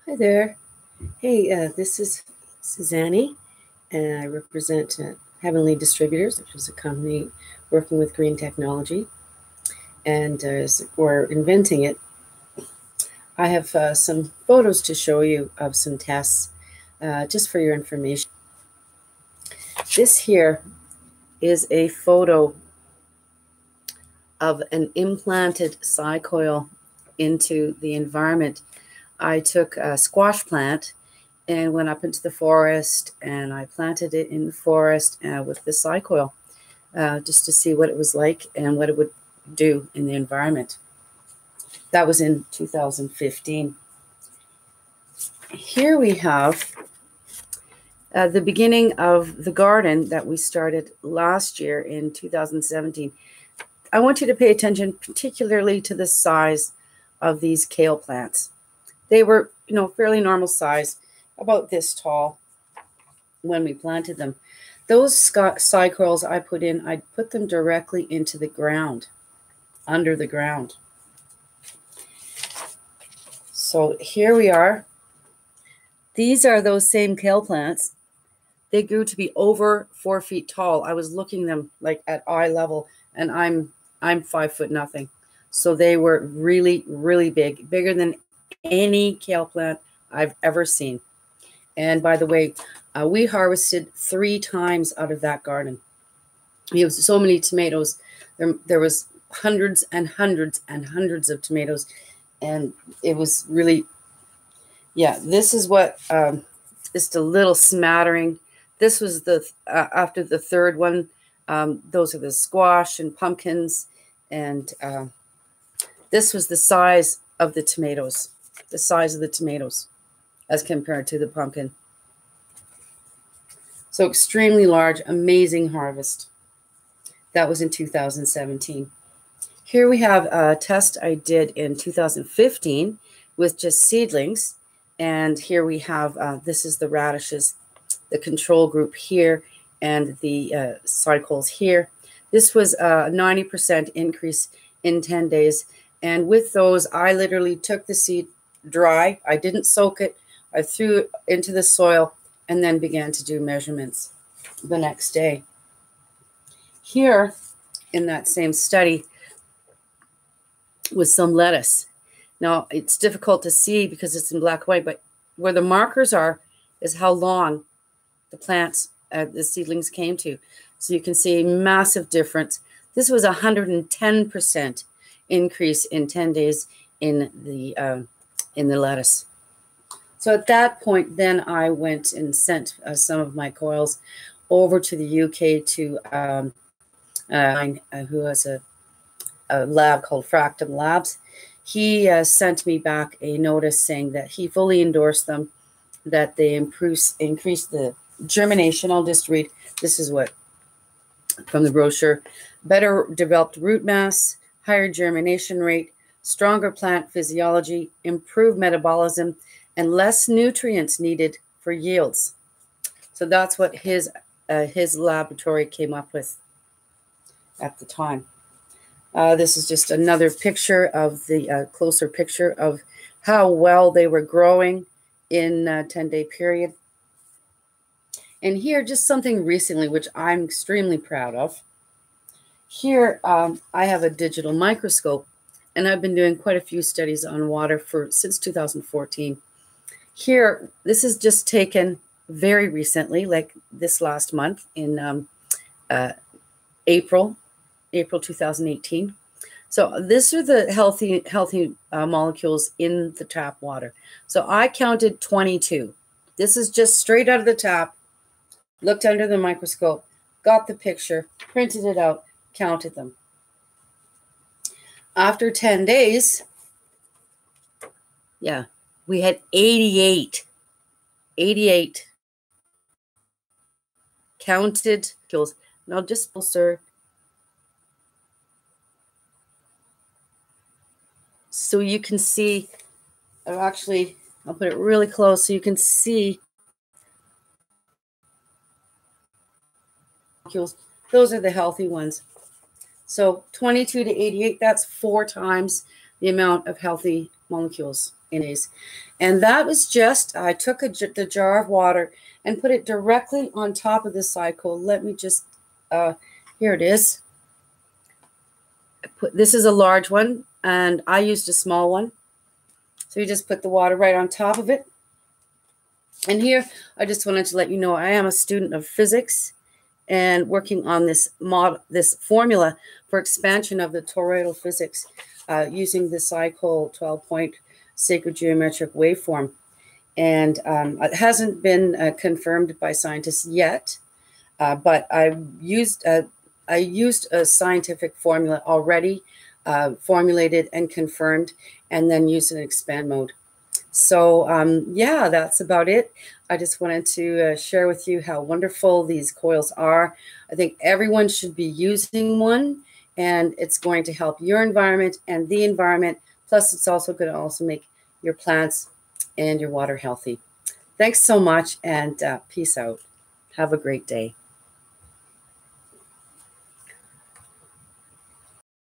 Hi there. Hey, this is Suzanne, and I represent Heavenly Distributors, which is a company working with green technology. And as we're inventing it, I have some photos to show you of some tests, just for your information. This here is a photo of an implanted cycoil into the environment. I took a squash plant and went up into the forest, and I planted it in the forest with the cycoil, just to see what it was like and what it would do in the environment. That was in 2015. Here we have the beginning of the garden that we started last year in 2017. I want you to pay attention particularly to the size of these kale plants. They were, fairly normal size, about this tall when we planted them. Those cycoils I put in, I put them directly into the ground, under the ground. So here we are. These are those same kale plants. They grew to be over 4 feet tall. I was looking them like at eye level, and I'm 5 foot nothing. So they were really, really big, bigger than any kale plant I've ever seen. And by the way, we harvested 3 times out of that garden. We have so many tomatoes. There was hundreds and hundreds and hundreds of tomatoes. And it was really, this is what, just a little smattering. This was the, after the third one, those are the squash and pumpkins. And this was the size of the tomatoes, as compared to the pumpkin. So extremely large, amazing harvest. That was in 2017. Here we have a test I did in 2015 with just seedlings. And here we have, this is the radishes, the control group here, and the cycles here. This was a 90% increase in 10 days. And with those, I literally took the seed dry. I didn't soak it. I threw it into the soil and then began to do measurements the next day. Here in that same study was some lettuce. Now, it's difficult to see because it's in black and white, but where the markers are is how long the plants, the seedlings came to. So you can see a massive difference. This was 110% increase in 10 days in the lettuce. So at that point, then I went and sent some of my coils over to the UK to who has a lab called Fractum Labs. He sent me back a notice saying that he fully endorsed them, that they increase the germination. I'll just read. This is what from the brochure: better developed root mass, higher germination rate, stronger plant physiology, improved metabolism, and less nutrients needed for yields. So that's what his laboratory came up with at the time. This is just another picture of the closer picture of how well they were growing in a 10-day period. And here, just something recently, which I'm extremely proud of. Here, I have a digital microscope, and I've been doing quite a few studies on water since 2014. Here, this is just taken very recently, like this last month in April 2018. So these are the healthy molecules in the tap water. So I counted 22. This is just straight out of the tap. Looked under the microscope, got the picture, printed it out, counted them. After 10 days, we had 88 counted kills. Now just closer. So you can see, I'll put it really close so you can see. Those are the healthy ones. So 22 to 88, that's 4 times the amount of healthy molecules. in days. And that was just, I took the jar of water and put it directly on top of the cycle. Let me just, here it is. This is a large one, and I used a small one. So you just put the water right on top of it. And here, I just wanted to let you know I am a student of physics and working on this formula for expansion of the toroidal physics using the Cycoil 12-point sacred geometric waveform. And it hasn't been confirmed by scientists yet, but I used a scientific formula already, formulated and confirmed, and then used in expand mode. So yeah, that's about it. I just wanted to share with you how wonderful these coils are. I think everyone should be using one, and it's going to help your environment and the environment. Plus, it's also going to also make your plants and your water healthy. Thanks so much, and peace out. Have a great day.